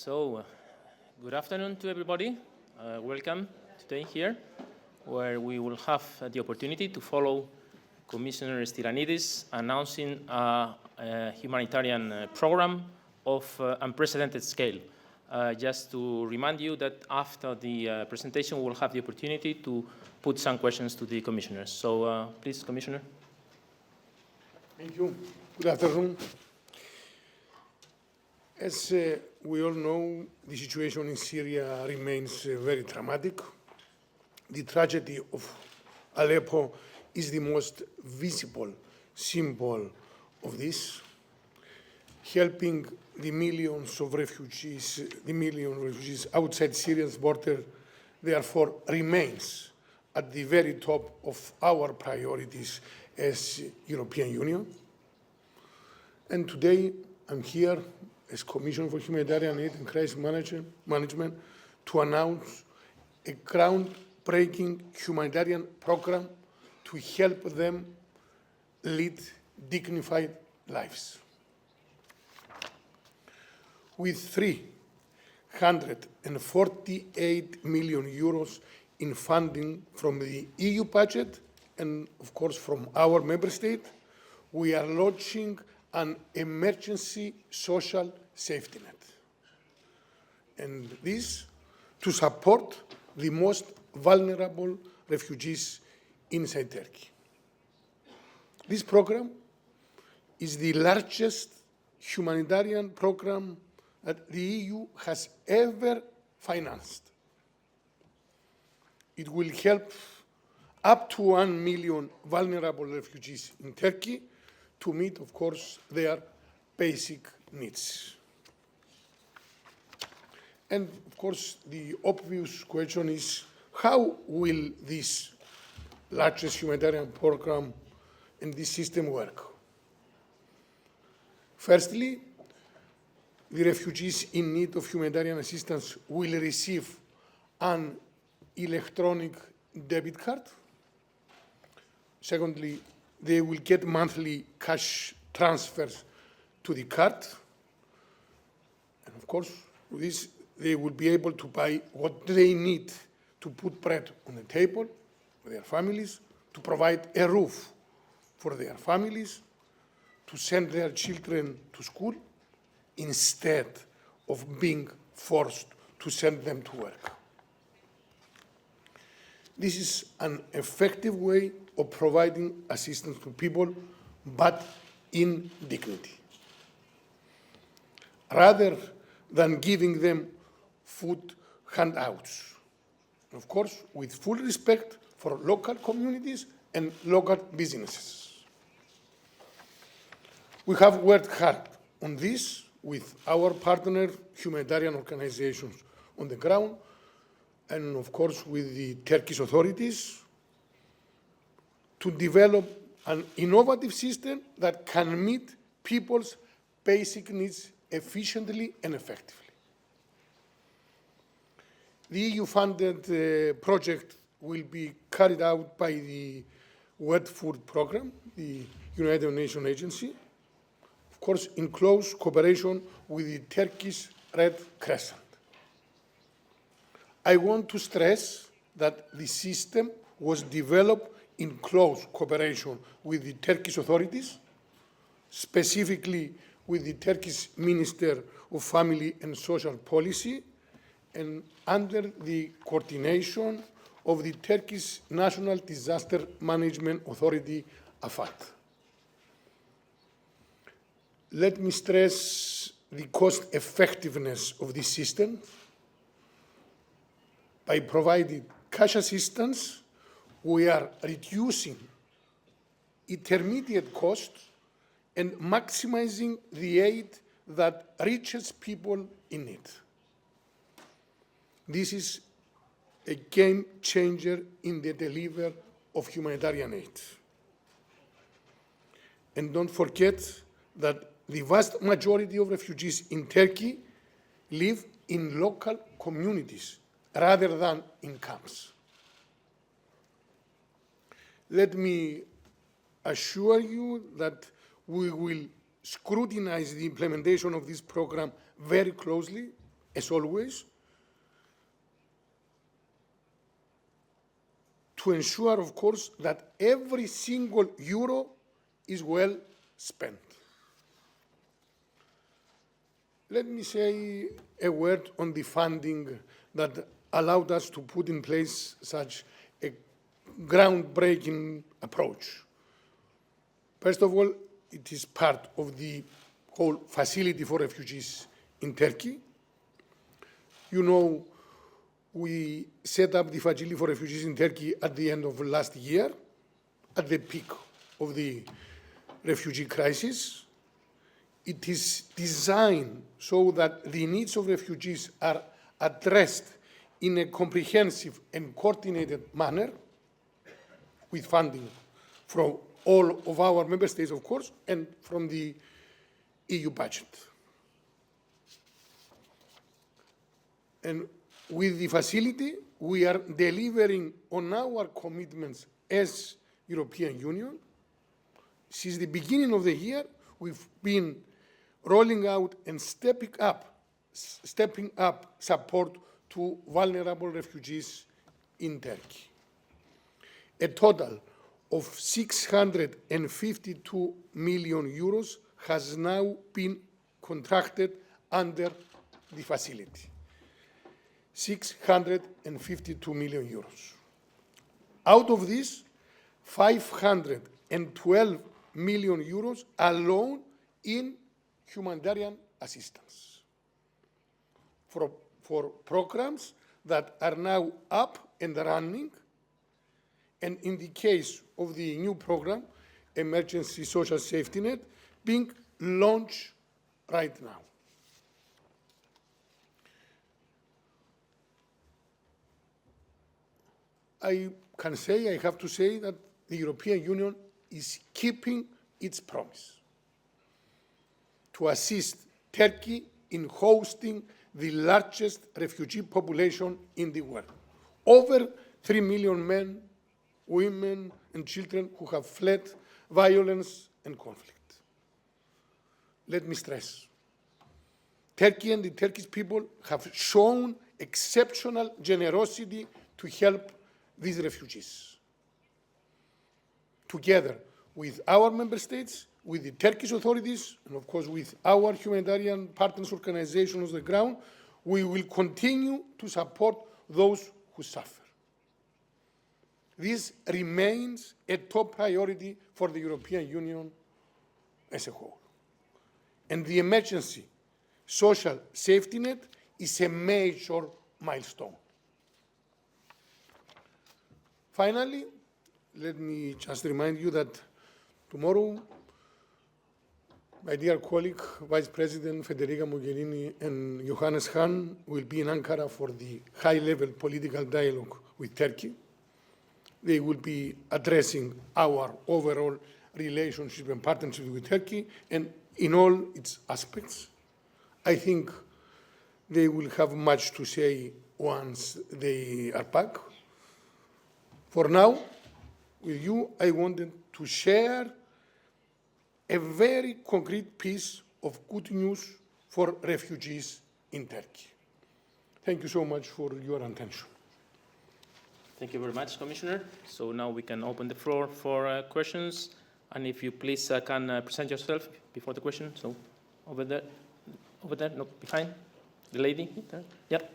So, good afternoon to everybody. Welcome today here, where we will have the opportunity to follow Commissioner Stylyanidis announcing a humanitarian program of unprecedented scale. Just to remind you that after the presentation, we'll have the opportunity to put some questions to the commissioners. So, please, Commissioner. Thank you. Good afternoon. As we all know, the situation in Syria remains very dramatic. The tragedy of Aleppo is the most visible symbol of this. Helping the millions of refugees outside Syria's border, therefore, remains at the very top of our priorities as European Union. And today, I'm here as Commissioner for Humanitarian Aid and Crisis Management to announce a groundbreaking humanitarian program to help them lead dignified lives. With 348 million euros in funding from the EU budget and, of course, from our member state, we are launching an emergency social safety net. And this to support the most vulnerable refugees inside Turkey. This program is the largest humanitarian program that the EU has ever financed. It will help up to 1 million vulnerable refugees in Turkey to meet, of course, their basic needs. And, of course, the obvious question is, how will this largest humanitarian program and this system work? Firstly, the refugees in need of humanitarian assistance will receive an electronic debit card. Secondly, they will get monthly cash transfers to the card. And of course, with this, they will be able to buy what they need to put bread on the table for their families, to provide a roof for their families, to send their children to school, instead of being forced to send them to work. This is an effective way of providing assistance to people, but in dignity. Rather than giving them food handouts. Of course, with full respect for local communities and local businesses. We have worked hard on this with our partner humanitarian organizations on the ground, and of course with the Turkish authorities, to develop an innovative system that can meet people's basic needs efficiently and effectively. The EU-funded project will be carried out by the World Food Programme, the United Nations agency, of course in close cooperation with the Turkish Red Crescent. I want to stress that the system was developed in close cooperation with the Turkish authorities, specifically with the Turkish Minister of Family and Social Policy, and under the coordination of the Turkish National Disaster Management Authority, AFAD. Let me stress the cost effectiveness of this system. By providing cash assistance, we are reducing intermediate costs and maximizing the aid that reaches people in need. This is a game changer in the delivery of humanitarian aid. And don't forget that the vast majority of refugees in Turkey live in local communities rather than in camps. Let me assure you that we will scrutinize the implementation of this program very closely as always, to ensure, of course, that every single euro is well spent. Let me say a word on the funding that allowed us to put in place such a groundbreaking approach. First of all, it is part of the whole facility for refugees in Turkey. You know, we set up the facility for refugees in Turkey at the end of last year, at the peak of the refugee crisis. It is designed so that the needs of refugees are addressed in a comprehensive and coordinated manner, with funding from all of our member states, of course, and from the EU budget. And with the facility, we are delivering on our commitments as European Union. Since the beginning of the year, we've been rolling out and stepping up support to vulnerable refugees in Turkey. A total of 652 million euros has now been contracted under the facility. 652 million euros. Out of this, 512 million euros alone in humanitarian assistance for programs that are now up and running, and in the case of the new program, Emergency Social Safety Net, being launched right now. I have to say that the European Union is keeping its promise to assist Turkey in hosting the largest refugee population in the world. Over 3 million men, women, and children who have fled violence and conflict. Let me stress, Turkey and the Turkish people have shown exceptional generosity to help these refugees. Together with our member states, with the Turkish authorities, and of course with our humanitarian partners organizations on the ground, we will continue to support those who suffer. This remains a top priority for the European Union as a whole. And the emergency social safety net is a major milestone. Finally, let me just remind you that tomorrow, my dear colleague, Vice President Federica Mogherini and Johannes Hahn will be in Ankara for the high-level political dialogue with Turkey. They will be addressing our overall relationship and partnership with Turkey, and in all its aspects. I think they will have much to say once they are back. For now, with you, I wanted to share a very concrete piece of good news for refugees in Turkey. Thank you so much for your attention. Thank you very much, Commissioner. So now we can open the floor for questions. And if you please can present yourself before the question. So over there, no, behind, the lady there. Yep.